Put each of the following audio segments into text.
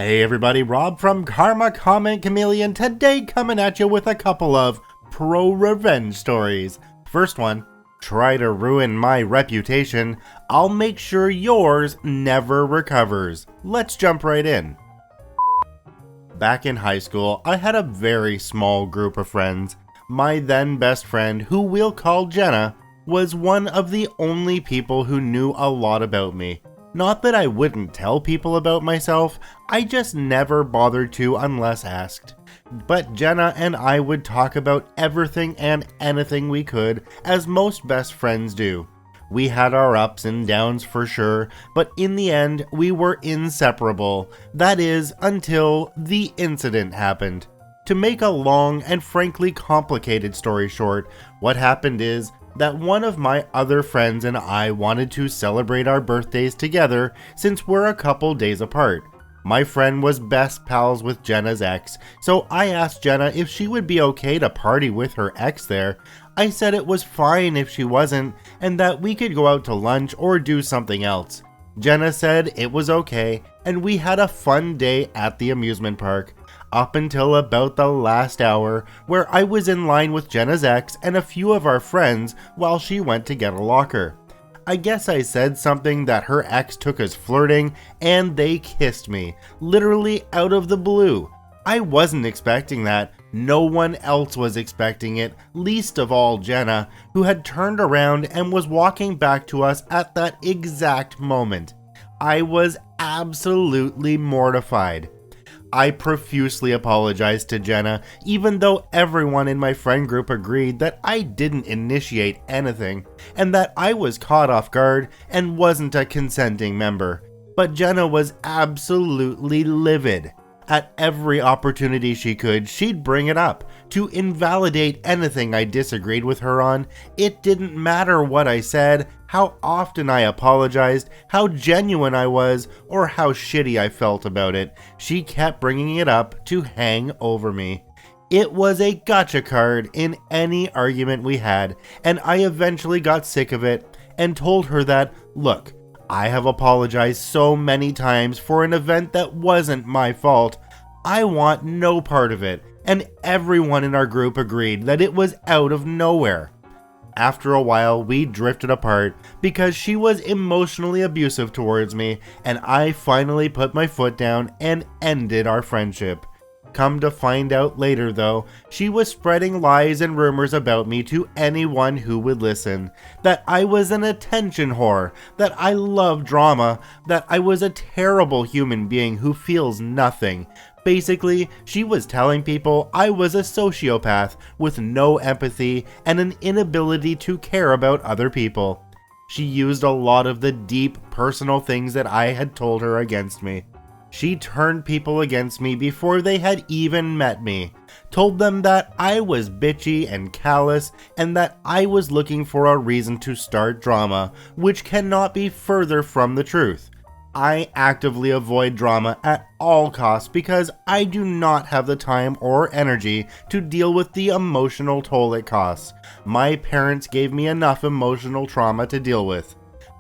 Hey everybody, Rob from Karma Comment Chameleon, today coming at you with a couple of pro-revenge stories. First one, try to ruin my reputation, I'll make sure yours never recovers. Let's jump right in. Back in high school, I had a very small group of friends. My then best friend, who we'll call Jenna, was one of the only people who knew a lot about me. Not that I wouldn't tell people about myself, I just never bothered to unless asked. But Jenna and I would talk about everything and anything we could, as most best friends do. We had our ups and downs for sure, but in the end, we were inseparable. That is, until the incident happened. To make a long and frankly complicated story short, what happened is that one of my other friends and I wanted to celebrate our birthdays together since we're a couple days apart. My friend was best pals with Jenna's ex, so I asked Jenna if she would be okay to party with her ex there. I said it was fine if she wasn't, and that we could go out to lunch or do something else. Jenna said it was okay, and we had a fun day at the amusement park. Up until about the last hour, where I was in line with Jenna's ex and a few of our friends while she went to get a locker. I guess I said something that her ex took as flirting, and they kissed me, literally out of the blue. I wasn't expecting that. No one else was expecting it, least of all Jenna, who had turned around and was walking back to us at that exact moment. I was absolutely mortified. I profusely apologized to Jenna, even though everyone in my friend group agreed that I didn't initiate anything, and that I was caught off guard and wasn't a consenting member. But Jenna was absolutely livid. At every opportunity she could, she'd bring it up, to invalidate anything I disagreed with her on. It didn't matter what I said, how often I apologized, how genuine I was, or how shitty I felt about it. She kept bringing it up to hang over me. It was a gotcha card in any argument we had, and I eventually got sick of it and told her that, look, I have apologized so many times for an event that wasn't my fault. I want no part of it, and everyone in our group agreed that it was out of nowhere. After a while, we drifted apart because she was emotionally abusive towards me, and I finally put my foot down and ended our friendship. Come to find out later though, she was spreading lies and rumors about me to anyone who would listen. That I was an attention whore, that I loved drama, that I was a terrible human being who feels nothing. Basically, she was telling people I was a sociopath with no empathy and an inability to care about other people. She used a lot of the deep, personal things that I had told her against me. She turned people against me before they had even met me, told them that I was bitchy and callous, and that I was looking for a reason to start drama, which cannot be further from the truth. I actively avoid drama at all costs because I do not have the time or energy to deal with the emotional toll it costs. My parents gave me enough emotional trauma to deal with.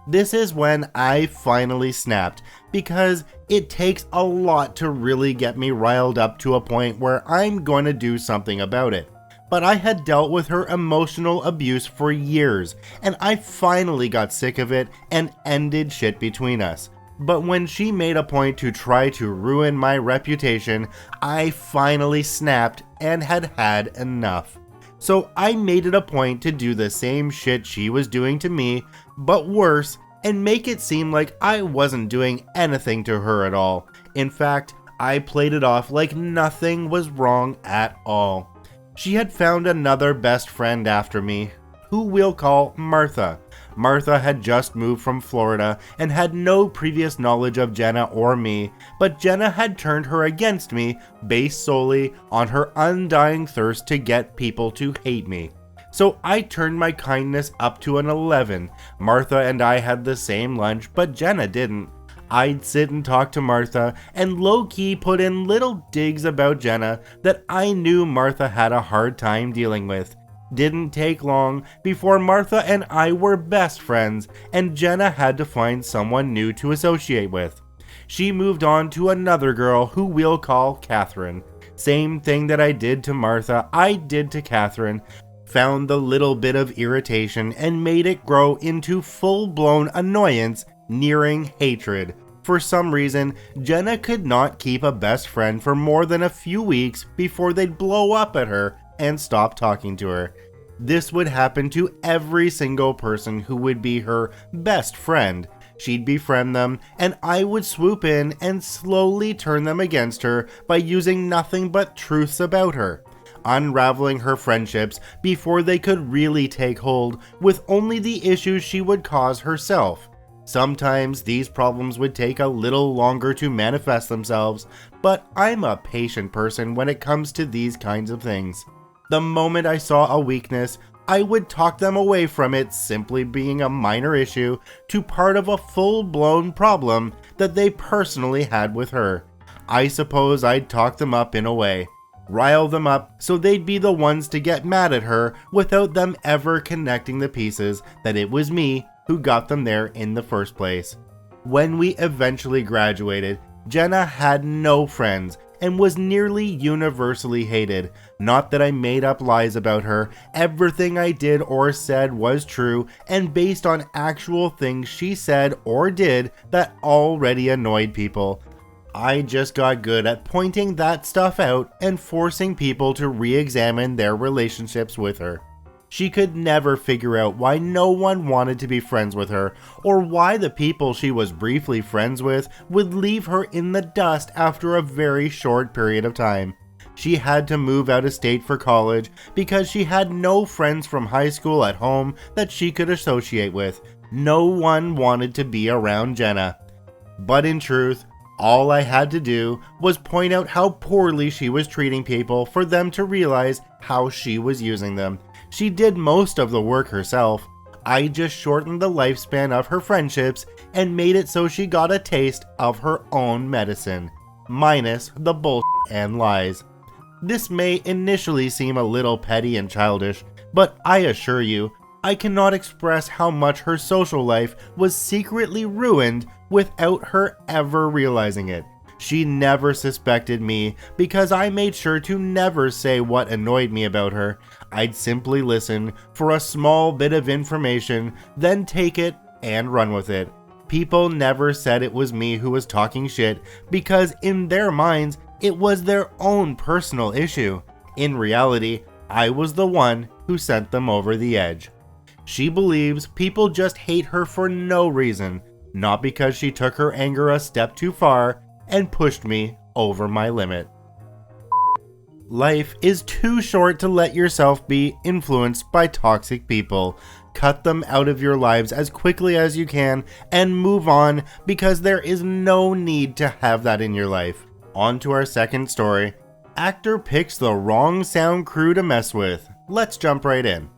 This is when I finally snapped, because it takes a lot to really get me riled up to a point where I'm going to do something about it. But I had dealt with her emotional abuse for years, and I finally got sick of it and ended shit between us. But when she made a point to try to ruin my reputation, I finally snapped and had had enough. So I made it a point to do the same shit she was doing to me, but worse, and make it seem like I wasn't doing anything to her at all. In fact, I played it off like nothing was wrong at all. She had found another best friend after me, who we'll call Martha. Martha had just moved from Florida and had no previous knowledge of Jenna or me, but Jenna had turned her against me based solely on her undying thirst to get people to hate me. So I turned my kindness up to an 11. Martha and I had the same lunch, but Jenna didn't. I'd sit and talk to Martha and low-key put in little digs about Jenna that I knew Martha had a hard time dealing with. Didn't take long before Martha and I were best friends, and Jenna had to find someone new to associate with. she moved on to another girl who we'll call Catherine. Same thing that I did to Martha, I did to Catherine. Found the little bit of irritation and made it grow into full-blown annoyance, nearing hatred. For some reason, Jenna could not keep a best friend for more than a few weeks before they'd blow up at her and stop talking to her. This would happen to every single person who would be her best friend. She'd befriend them, and I would swoop in and slowly turn them against her by using nothing but truths about her, unraveling her friendships before they could really take hold, with only the issues she would cause herself. Sometimes these problems would take a little longer to manifest themselves, but I'm a patient person when it comes to these kinds of things. The moment I saw a weakness, I would talk them away from it simply being a minor issue to part of a full-blown problem that they personally had with her. I suppose I'd talk them up in a way, rile them up so they'd be the ones to get mad at her without them ever connecting the pieces that it was me who got them there in the first place. When we eventually graduated, Jenna had no friends and was nearly universally hated. Not that I made up lies about her, everything I did or said was true and based on actual things she said or did that already annoyed people. I just got good at pointing that stuff out and forcing people to re-examine their relationships with her. She could never figure out why no one wanted to be friends with her, or why the people she was briefly friends with would leave her in the dust after a very short period of time. She had to move out of state for college because she had no friends from high school at home that she could associate with. No one wanted to be around Jenna. But in truth, all I had to do was point out how poorly she was treating people for them to realize how she was using them. She did most of the work herself. I just shortened the lifespan of her friendships and made it so she got a taste of her own medicine, minus the bullshit and lies. This may initially seem a little petty and childish, but I assure you, I cannot express how much her social life was secretly ruined without her ever realizing it. She never suspected me because I made sure to never say what annoyed me about her. I'd simply listen for a small bit of information, then take it and run with it. People never said it was me who was talking shit because in their minds, it was their own personal issue. In reality, I was the one who sent them over the edge. She believes people just hate her for no reason, not because she took her anger a step too far and pushed me over my limit. Life is too short to let yourself be influenced by toxic people. Cut them out of your lives as quickly as you can and move on because there is no need to have that in your life. On to our second story. Actor picks the wrong sound crew to mess with. Let's jump right in.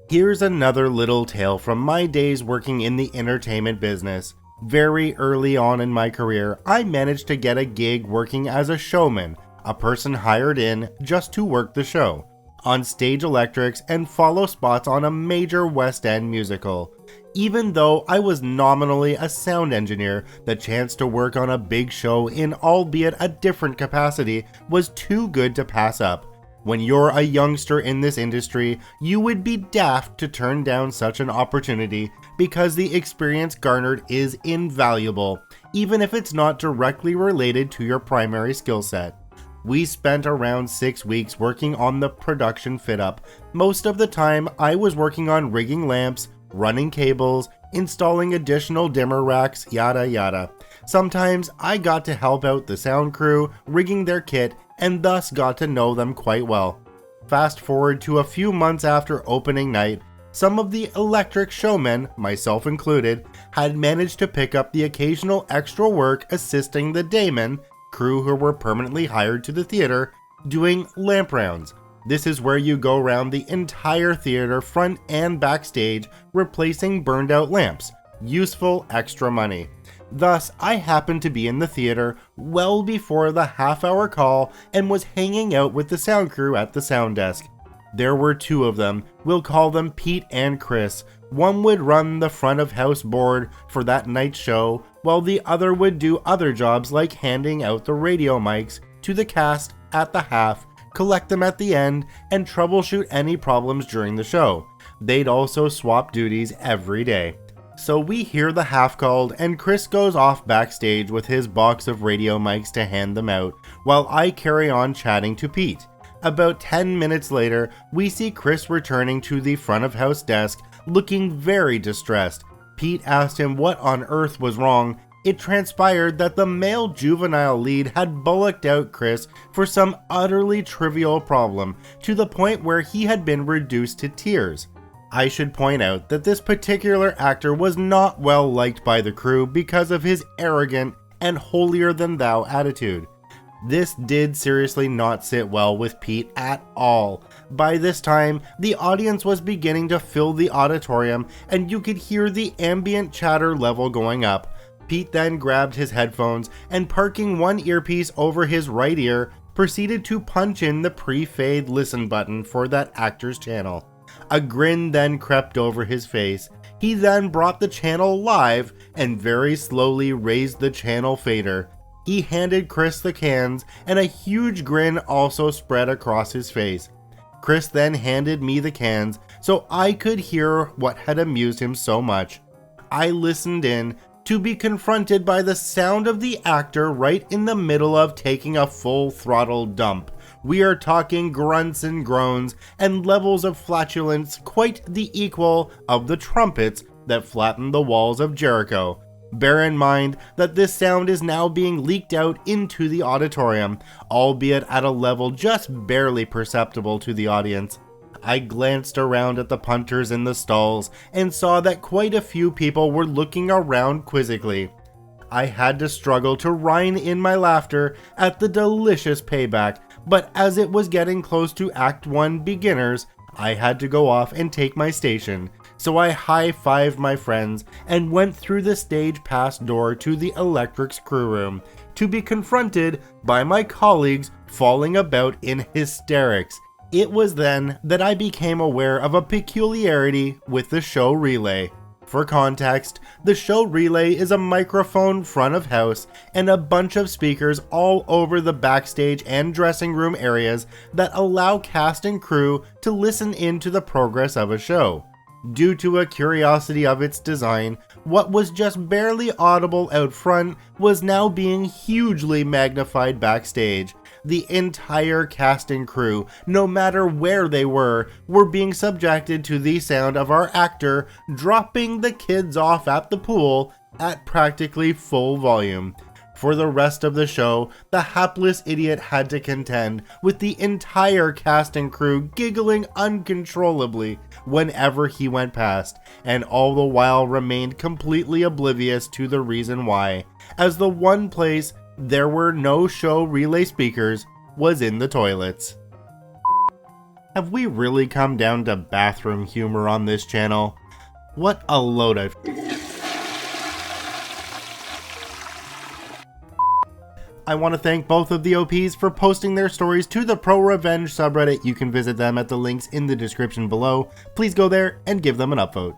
Here's another little tale from my days working in the entertainment business. Very early on in my career, I managed to get a gig working as a showman, a person hired in just to work the show, on stage electrics and follow spots on a major West End musical. Even though I was nominally a sound engineer, the chance to work on a big show in albeit a different capacity was too good to pass up. When you're a youngster in this industry, you would be daft to turn down such an opportunity because the experience garnered is invaluable, even if it's not directly related to your primary skill set. We spent around 6 weeks working on the production fit-up. Most of the time, I was working on rigging lamps, running cables, installing additional dimmer racks, yada yada. Sometimes I got to help out the sound crew, rigging their kit, and thus got to know them quite well. Fast forward to a few months after opening night, some of the electric showmen, myself included, had managed to pick up the occasional extra work assisting the daymen, crew who were permanently hired to the theater, doing lamp rounds. This is where you go around the entire theater front and backstage replacing burned out lamps. Useful extra money. Thus, I happened to be in the theater well before the half-hour call and was hanging out with the sound crew at the sound desk. There were 2 of them, we'll call them Pete and Chris, One would run the front of house board for that night's show, while the other would do other jobs like handing out the radio mics to the cast at the half, collect them at the end, and troubleshoot any problems during the show. They'd also swap duties every day. So we hear the half called, and Chris goes off backstage with his box of radio mics to hand them out, while I carry on chatting to Pete. About 10 minutes later, we see Chris returning to the front of house desk, looking very distressed. Pete asked him what on earth was wrong. It transpired that the male juvenile lead had bullocked out Chris for some utterly trivial problem, to the point where he had been reduced to tears. I should point out that this particular actor was not well liked by the crew because of his arrogant and holier-than-thou attitude. This did seriously not sit well with Pete at all. By this time, the audience was beginning to fill the auditorium, and you could hear the ambient chatter level going up. Pete then grabbed his headphones and, parking one earpiece over his right ear, proceeded to punch in the pre-fade listen button for that actor's channel. A grin then crept over his face. He then brought the channel live and very slowly raised the channel fader. He handed Chris the cans, and a huge grin also spread across his face. Chris then handed me the cans so I could hear what had amused him so much. I listened in to be confronted by the sound of the actor right in the middle of taking a full throttle dump. We are talking grunts and groans and levels of flatulence quite the equal of the trumpets that flattened the walls of Jericho. Bear in mind that this sound is now being leaked out into the auditorium, albeit at a level just barely perceptible to the audience. I glanced around at the punters in the stalls and saw that quite a few people were looking around quizzically. I had to struggle to rein in my laughter at the delicious payback, but as it was getting close to Act 1 beginners, I had to go off and take my station. So I high-fived my friends and went through the stage pass door to the Electric's crew room, to be confronted by my colleagues falling about in hysterics. It was then that I became aware of a peculiarity with the show relay. For context, the show relay is a microphone front of house and a bunch of speakers all over the backstage and dressing room areas that allow cast and crew to listen in to the progress of a show. Due to a curiosity of its design, what was just barely audible out front was now being hugely magnified backstage. The entire cast and crew, no matter where they were being subjected to the sound of our actor dropping the kids off at the pool at practically full volume. For the rest of the show, the hapless idiot had to contend with the entire cast and crew giggling uncontrollably whenever he went past, and all the while remained completely oblivious to the reason why, as the one place there were no show relay speakers was in the toilets. Have we really come down to bathroom humor on this channel? What a load of... I want to thank both of the OPs for posting their stories to the ProRevenge subreddit. You can visit them at the links in the description below. Please go there and give them an upvote.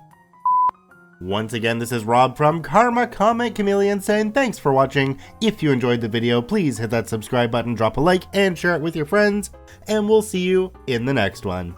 Once again, this is Rob from Karma Comment Chameleon saying thanks for watching. If you enjoyed the video, please hit that subscribe button, drop a like, and share it with your friends, and we'll see you in the next one.